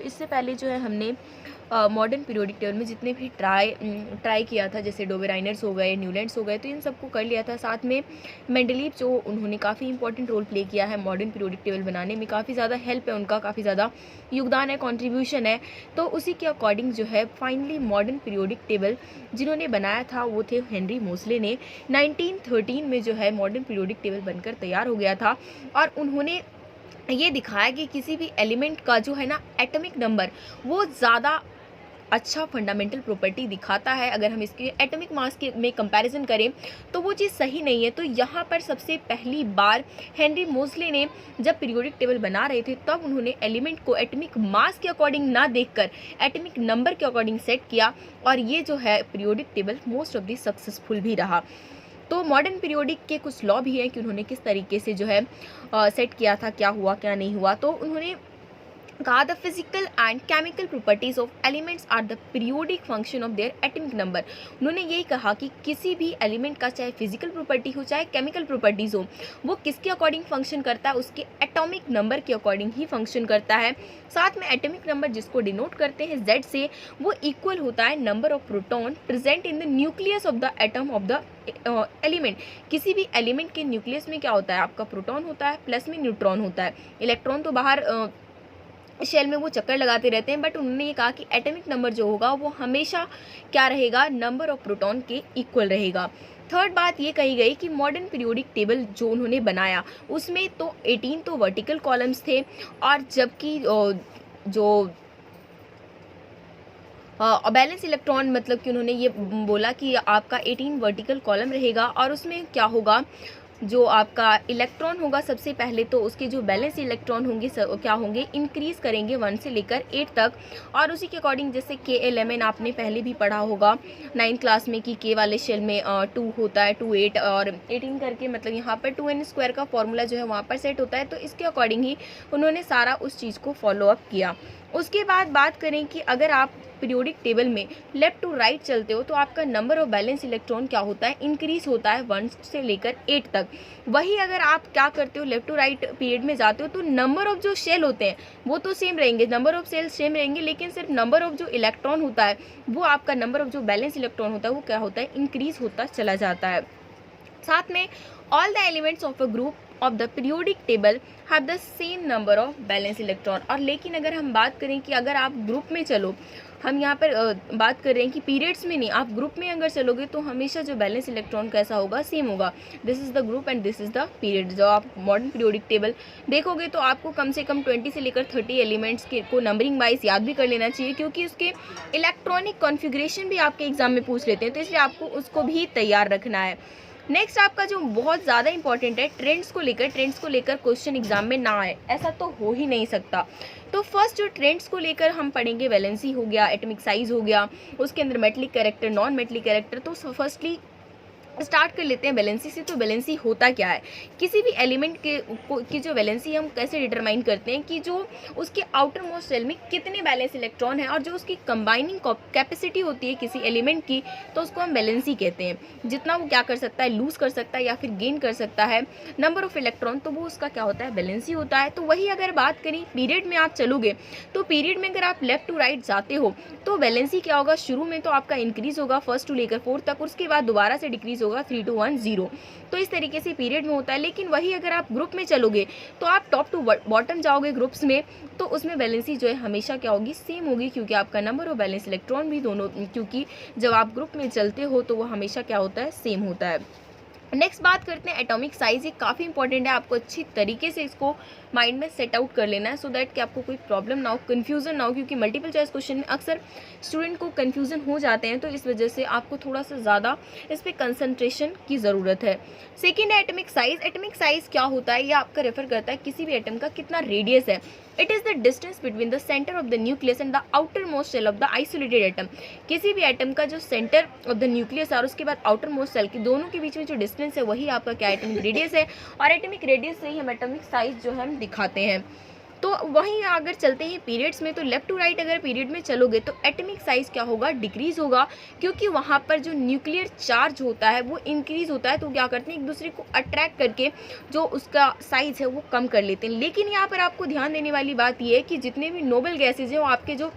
इससे पहले जो है हमने मॉडर्न पीरियोडिक टेबल में जितने भी ट्राई किया था, जैसे डोबेराइनर्स हो गए, न्यूलैंड्स हो गए, तो इन सबको कर लिया था। साथ में मेंडलीव जो उन्होंने काफ़ी इंपॉर्टेंट रोल प्ले किया है मॉडर्न पीरियोडिक टेबल बनाने में, काफ़ी ज़्यादा हेल्प है उनका, काफ़ी ज़्यादा योगदान है, कॉन्ट्रीब्यूशन है। तो उसी के अकॉर्डिंग जो है फाइनली मॉडर्न पीरियोडिक टेबल जिन्होंने बनाया था वो थे हेनरी मोसले ने। 1913 में जो है मॉडर्न पीरियोडिक टेबल बनकर तैयार हो गया था और उन्होंने ये दिखाया कि किसी भी एलिमेंट का जो है ना एटॉमिक नंबर वो ज़्यादा अच्छा फंडामेंटल प्रॉपर्टी दिखाता है। अगर हम इसके एटॉमिक मास के में कंपैरिजन करें तो वो चीज़ सही नहीं है। तो यहाँ पर सबसे पहली बार हेनरी मोसले ने जब पीरियोडिक टेबल बना रहे थे तब उन्होंने एलिमेंट को एटॉमिक मास के अकॉर्डिंग ना देखकर एटॉमिक नंबर के अकॉर्डिंग सेट किया और ये जो है periodic table most of the successful भी रहा। तो मॉडर्न पीरियोडिक के कुछ लॉ भी हैं कि उन्होंने किस तरीके से जो है सेट किया था, क्या हुआ क्या नहीं हुआ। तो उन्होंने कहा the physical and chemical properties of elements are the periodic function of their atomic number. उन्होंने यही कहा कि किसी भी एलिमेंट का चाहे फिजिकल प्रॉपर्टी हो चाहे केमिकल प्रॉपर्टीज हो, वो किसके अकॉर्डिंग फंक्शन करता है, उसके एटॉमिक नंबर के अकॉर्डिंग ही फंक्शन करता है। साथ में एटॉमिक नंबर जिसको डिनोट करते हैं Z से, वो इक्वल होता है number of proton present in the nucleus of the atom of the element. किसी भी एलिमेंट के न्यूक्लियस में क्या होता है, आपका प्रोटॉन होता है, प्लस में न्यूट्रॉन होता है। इलेक्ट्रॉन तो बाहर शेल में वो चक्कर लगाते रहते हैं, बट उन्होंने ये कहा कि एटॉमिक नंबर जो होगा वो हमेशा क्या रहेगा, नंबर ऑफ प्रोटॉन के इक्वल रहेगा। थर्ड बात ये कही गई कि मॉडर्न पीरियोडिक टेबल जो उन्होंने बनाया उसमें तो 18 तो वर्टिकल कॉलम्स थे और जबकि जो बैलेंस इलेक्ट्रॉन, मतलब कि उन्होंने ये बोला कि आपका 18 वर्टिकल कॉलम रहेगा और उसमें क्या होगा, जो आपका इलेक्ट्रॉन होगा सबसे पहले तो उसके जो बैलेंस इलेक्ट्रॉन होंगे क्या होंगे, इंक्रीज करेंगे 1 से लेकर 8 तक। और उसी के अकॉर्डिंग जैसे KLMN आपने पहले भी पढ़ा होगा 9th क्लास में कि K वाले शेल में 2 होता है, 2 8 और 18 करके, मतलब यहाँ पर 2n² का फॉर्मूला जो है वहाँ पर सेट होता है। तो इसके अकॉर्डिंग ही उन्होंने सारा उस चीज़ को फॉलो अप किया। उसके बाद बात करें कि अगर आप पीरियोडिक टेबल में लेफ्ट टू राइट चलते हो तो आपका नंबर ऑफ बैलेंस इलेक्ट्रॉन क्या होता है, इंक्रीज होता है 1 से लेकर 8 तक। वही अगर आप क्या करते हो, लेफ्ट टू राइट पीरियड में जाते हो तो नंबर ऑफ जो शेल होते हैं वो तो सेम रहेंगे, नंबर ऑफ सेल्स सेम रहेंगे, लेकिन सिर्फ नंबर ऑफ जो इलेक्ट्रॉन होता है वो आपका नंबर ऑफ जो बैलेंस इलेक्ट्रॉन होता है वो क्या होता है, इंक्रीज होता चला जाता है। साथ में all the elements of a group of the periodic table have the same number of balance electron. और लेकिन अगर हम बात करें कि अगर आप ग्रुप में चलो, हम यहाँ पर बात कर रहे हैं कि पीरियड्स में नहीं, आप ग्रुप में अगर चलोगे तो हमेशा जो बैलेंस इलेक्ट्रॉन कैसा होगा, सेम होगा। This is the group and this is the period. जब आप मॉडर्न पीरियोडिक टेबल देखोगे तो आपको कम से कम 20 से लेकर 30 एलिमेंट्स के को नंबरिंग वाइज याद भी कर लेना चाहिए, क्योंकि उसके इलेक्ट्रॉनिक कॉन्फ़िगरेशन भी आपके एग्जाम में पूछ लेते हैं, तो इसलिए आपको उसको भी तैयार रखना है। नेक्स्ट आपका जो बहुत ज़्यादा इंपॉर्टेंट है, ट्रेंड्स को लेकर क्वेश्चन एग्जाम में ना आए, ऐसा तो हो ही नहीं सकता। तो फर्स्ट जो ट्रेंड्स को लेकर हम पढ़ेंगे, वैलेंसी हो गया, एटॉमिक साइज हो गया, उसके अंदर metallic character, non metallic character. तो फर्स्टली स्टार्ट कर लेते हैं वैलेंसी से। तो वैलेंसी होता क्या है, किसी भी एलिमेंट की जो वैलेंसी हम कैसे डिटरमाइन करते हैं कि जो उसके आउटर मोस्ट सेल में कितने बैलेंस इलेक्ट्रॉन है और जो उसकी कंबाइनिंग कैपेसिटी होती है किसी एलिमेंट की, तो उसको हम वैलेंसी कहते हैं। जितना वो क्या कर सकता है, लूज कर सकता है या फिर गेन कर सकता है नंबर ऑफ इलेक्ट्रॉन, तो वो उसका क्या होता है, वैलेंसी होता है। तो वही अगर बात करें पीरियड में आप चलोगे तो पीरियड में अगर आप लेफ्ट टू राइट जाते हो तो वैलेंसी क्या होगा, शुरू में तो आपका इंक्रीज होगा 1 से लेकर 4 तक, उसके बाद दोबारा से डिक्रीज होगा 3 to 1 0। तो इस तरीके से पीरियड में होता है। लेकिन वही अगर आप ग्रुप में चलोगे तो आप टॉप टू बॉटम जाओगे ग्रुप्स में, तो उसमें वैलेंसी जो है हमेशा क्या होगी, सेम होगी, क्योंकि आपका नंबर और बैलेंस इलेक्ट्रॉन भी दोनों, क्योंकि जब आप ग्रुप में चलते हो तो वो हमेशा क्या होता है, सेम होता है। नेक्स्ट बात करते हैं एटॉमिक साइज। ये काफ़ी इंपॉर्टेंट है, आपको अच्छी तरीके से इसको माइंड में सेट आउट कर लेना है, सो दैट कि आपको कोई प्रॉब्लम ना हो, कन्फ्यूजन ना हो, क्योंकि मल्टीपल चॉइस क्वेश्चन में अक्सर स्टूडेंट को कन्फ्यूजन हो जाते हैं, तो इस वजह से आपको थोड़ा सा ज़्यादा इस पर कंसंट्रेशन की ज़रूरत है। सेकेंड है एटॉमिक साइज। एटॉमिक साइज क्या होता है, ये आपका रेफर करता है किसी भी एटम का कितना रेडियस है। It is the distance between the centre of the nucleus and the outermost cell of the isolated atom. किसी भी एटम का जो सेंटर ऑफ द न्यूक्लियस और उसके बाद आउटर मोस्ट सेल के दोनों के बीच में जो डिस्टेंस है वही आपका क्या एटॉमिक रेडियस है, और एटॉमिक रेडियस से ही हम एटॉमिक साइज जो है हम दिखाते हैं। तो वहीं अगर चलते हैं पीरियड्स में, तो लेफ्ट टू राइट अगर पीरियड में चलोगे तो एटॉमिक साइज़ क्या होगा, डिक्रीज़ होगा, क्योंकि वहाँ पर जो न्यूक्लियर चार्ज होता है वो इंक्रीज़ होता है। तो क्या करते हैं, एक दूसरे को अट्रैक्ट करके जो उसका साइज़ है वो कम कर लेते हैं। लेकिन यहाँ पर आपको ध्यान देने वाली बात ये है कि जितने भी नोबल गैसेज हैं वो आपके जो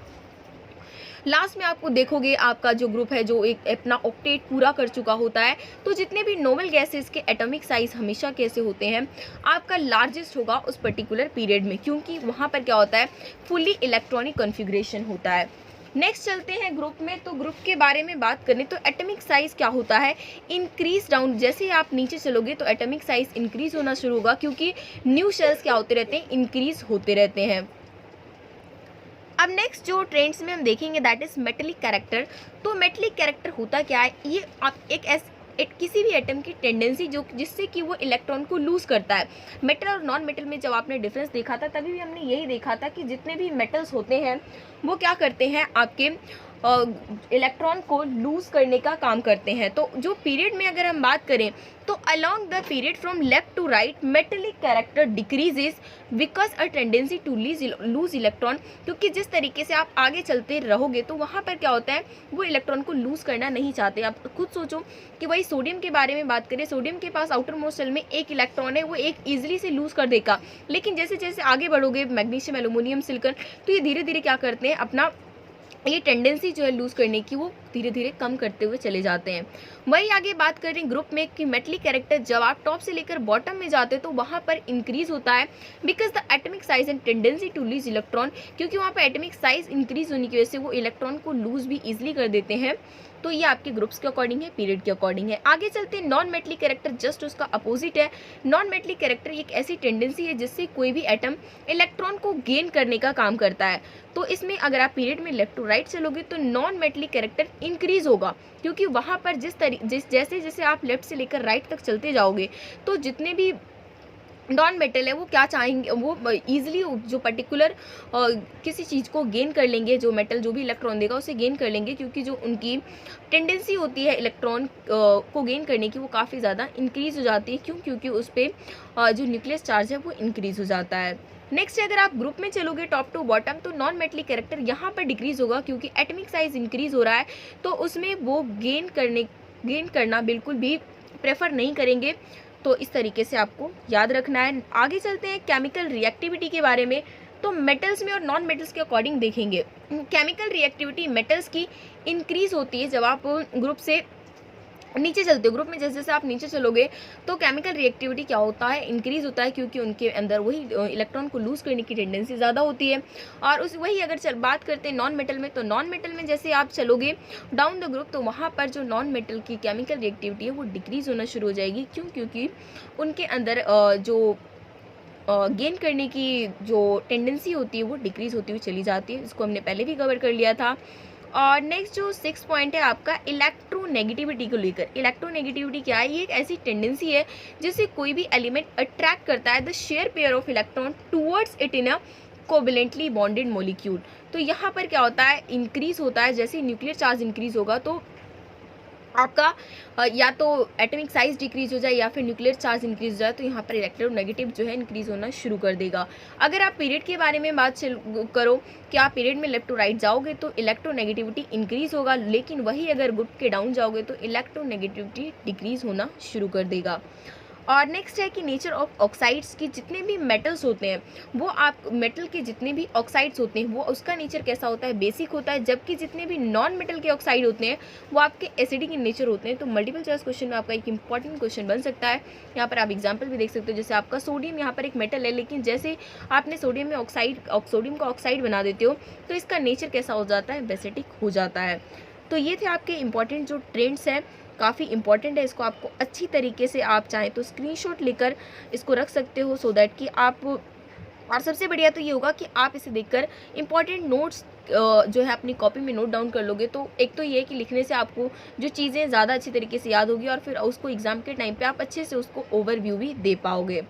लास्ट में आपको देखोगे आपका जो ग्रुप है जो एक अपना ऑक्टेट पूरा कर चुका होता है, तो जितने भी नोबल गैसेस के एटॉमिक साइज हमेशा कैसे होते हैं, आपका लार्जेस्ट होगा उस पर्टिकुलर पीरियड में, क्योंकि वहाँ पर क्या होता है, फुल्ली इलेक्ट्रॉनिक कॉन्फ़िगरेशन होता है। नेक्स्ट चलते हैं ग्रुप में। तो ग्रुप के बारे में बात करें तो एटॉमिक साइज़ क्या होता है, इंक्रीज डाउन। जैसे ही आप नीचे चलोगे तो एटॉमिक साइज़ इंक्रीज होना शुरू होगा, क्योंकि न्यू शेल्स क्या होते रहते हैं, इंक्रीज होते रहते हैं। अब नेक्स्ट जो ट्रेंड्स में हम देखेंगे दैट इज़ मेटेलिक कैरेक्टर। तो मेटेलिक कैरेक्टर होता क्या है, ये आप किसी भी एटम की टेंडेंसी जो जिससे कि वो इलेक्ट्रॉन को लूज़ करता है। मेटल और नॉन मेटल में जब आपने डिफरेंस देखा था तभी भी हमने यही देखा था कि जितने भी मेटल्स होते हैं वो क्या करते हैं, आपके इलेक्ट्रॉन को लूज़ करने का काम करते हैं। तो जो पीरियड में अगर हम बात करें तो along the period from left to right metallic character decreases because a tendency to lose electron, क्योंकि जिस तरीके से आप आगे चलते रहोगे तो वहाँ पर क्या होता है, वो इलेक्ट्रॉन को लूज़ करना नहीं चाहते। आप खुद सोचो कि वही सोडियम के बारे में बात करें, सोडियम के पास आउटर मोस्ट शेल में एक इलेक्ट्रॉन है, वो एक ईजिली से लूज़ कर देगा। लेकिन जैसे जैसे आगे बढ़ोगे मैग्नीशियम, एल्यूमिनियम, सिलिकॉन, तो ये धीरे धीरे क्या करते हैं, अपना ये टेंडेंसी जो है लूज़ करने की वो धीरे धीरे कम करते हुए चले जाते हैं। वही आगे बात करें ग्रुप में कि मेटलिक कैरेक्टर जब आप टॉप से लेकर बॉटम में जाते हैं तो वहाँ पर इंक्रीज होता है because the atomic size and tendency to lose electron, क्योंकि वहाँ पर एटॉमिक साइज इंक्रीज होने की वजह से वो इलेक्ट्रॉन को लूज भी ईजिली कर देते हैं। तो ये आपके ग्रुप्स के अकॉर्डिंग है, पीरियड के अकॉर्डिंग है। आगे चलते हैं नॉन मेटलिक कैरेक्टर, जस्ट उसका अपोजिट है। नॉन मेटलिक कैरेक्टर एक ऐसी टेंडेंसी है जिससे कोई भी एटम इलेक्ट्रॉन को गेन करने का काम करता है। तो इसमें अगर आप पीरियड में लेफ्ट टू राइट चलोगे तो नॉन मेटलिक कैरेक्टर इंक्रीज होगा, क्योंकि वहाँ पर जैसे जैसे आप लेफ्ट से लेकर राइट तक चलते जाओगे तो जितने भी नॉन मेटल है वो क्या चाहेंगे, वो ईजिली जो पर्टिकुलर किसी चीज़ को गेन कर लेंगे, जो मेटल जो भी इलेक्ट्रॉन देगा उसे गेन कर लेंगे, क्योंकि जो उनकी टेंडेंसी होती है इलेक्ट्रॉन को गेन करने की वो काफ़ी ज़्यादा इंक्रीज़ हो जाती है। क्यों? क्योंकि उस पर जो न्यूक्लियस चार्ज है वो इंक्रीज़ हो जाता है। नेक्स्ट अगर आप ग्रुप में चलोगे टॉप टू बॉटम तो नॉन मेटलिक कैरेक्टर यहाँ पर डिक्रीज़ होगा, क्योंकि एटॉमिक साइज इंक्रीज़ हो रहा है तो उसमें वो गेन करना बिल्कुल भी प्रेफर नहीं करेंगे। तो इस तरीके से आपको याद रखना है। आगे चलते हैं केमिकल रिएक्टिविटी के बारे में। तो मेटल्स में और नॉन मेटल्स के अकॉर्डिंग देखेंगे। केमिकल रिएक्टिविटी मेटल्स की इंक्रीज़ होती है जब आप ग्रुप से नीचे चलते हो। ग्रुप में जैसे जैसे आप नीचे चलोगे तो केमिकल रिएक्टिविटी क्या होता है, इंक्रीज़ होता है, क्योंकि उनके अंदर वही इलेक्ट्रॉन को लूज़ करने की टेंडेंसी ज़्यादा होती है। और वही अगर बात करते हैं नॉन मेटल में, तो नॉन मेटल में जैसे आप चलोगे डाउन द ग्रुप तो वहाँ पर जो नॉन मेटल की केमिकल रिएक्टिविटी है वो डिक्रीज़ होना शुरू हो जाएगी। क्यों? क्योंकि उनके अंदर जो गेन करने की जो टेंडेंसी होती है वो डिक्रीज़ होती हुई चली जाती है। इसको हमने पहले भी कवर कर लिया था। और नेक्स्ट जो 6 पॉइंट है आपका इलेक्ट्रोनेगेटिविटी को लेकर। इलेक्ट्रोनेगेटिविटी क्या है? ये एक ऐसी टेंडेंसी है जिससे कोई भी एलिमेंट अट्रैक्ट करता है the share pair of electron towards it in a covalently bonded molecule. तो यहाँ पर क्या होता है, इंक्रीज होता है। जैसे न्यूक्लियर चार्ज इंक्रीज होगा तो आपका या तो एटॉमिक साइज डिक्रीज हो जाए या फिर न्यूक्लियर चार्ज इंक्रीज हो जाए, तो यहाँ पर इलेक्ट्रोनेगेटिव जो है इंक्रीज होना शुरू कर देगा। अगर आप पीरियड के बारे में बात करो कि आप पीरियड में लेफ्ट टू राइट जाओगे तो इलेक्ट्रोनेगेटिविटी इंक्रीज होगा, लेकिन वही अगर ग्रुप के डाउन जाओगे तो इलेक्ट्रोनेगेटिविटी डिक्रीज होना शुरू कर देगा। और नेक्स्ट है कि नेचर ऑफ ऑक्साइड्स की जितने भी मेटल्स होते हैं वो आप मेटल के जितने भी ऑक्साइड्स होते हैं वो उसका नेचर कैसा होता है, बेसिक होता है, जबकि जितने भी नॉन मेटल के ऑक्साइड होते हैं वो आपके एसिडिक इन नेचर होते हैं। तो मल्टीपल चॉइस क्वेश्चन में आपका एक इंपॉर्टेंट क्वेश्चन बन सकता है। यहाँ पर आप एग्जाम्पल भी देख सकते हो, जैसे आपका सोडियम यहाँ पर एक मेटल है, लेकिन जैसे आपने सोडियम में सोडियम का ऑक्साइड बना देते हो तो इसका नेचर कैसा हो जाता है, बेसिडिक हो जाता है। तो ये थे आपके इंपॉर्टेंट जो ट्रेंड्स हैं, काफ़ी इंपॉर्टेंट है। इसको आपको अच्छी तरीके से आप चाहें तो स्क्रीनशॉट लेकर इसको रख सकते हो, सो दैट कि आप, और सबसे बढ़िया तो ये होगा कि आप इसे देखकर इंपॉर्टेंट नोट्स जो है अपनी कॉपी में नोट डाउन कर लोगे। तो एक तो ये है कि लिखने से आपको जो चीज़ें ज़्यादा अच्छी तरीके से याद होगी और फिर उसको एग्ज़ाम के टाइम पे आप अच्छे से उसको ओवरव्यू भी दे पाओगे।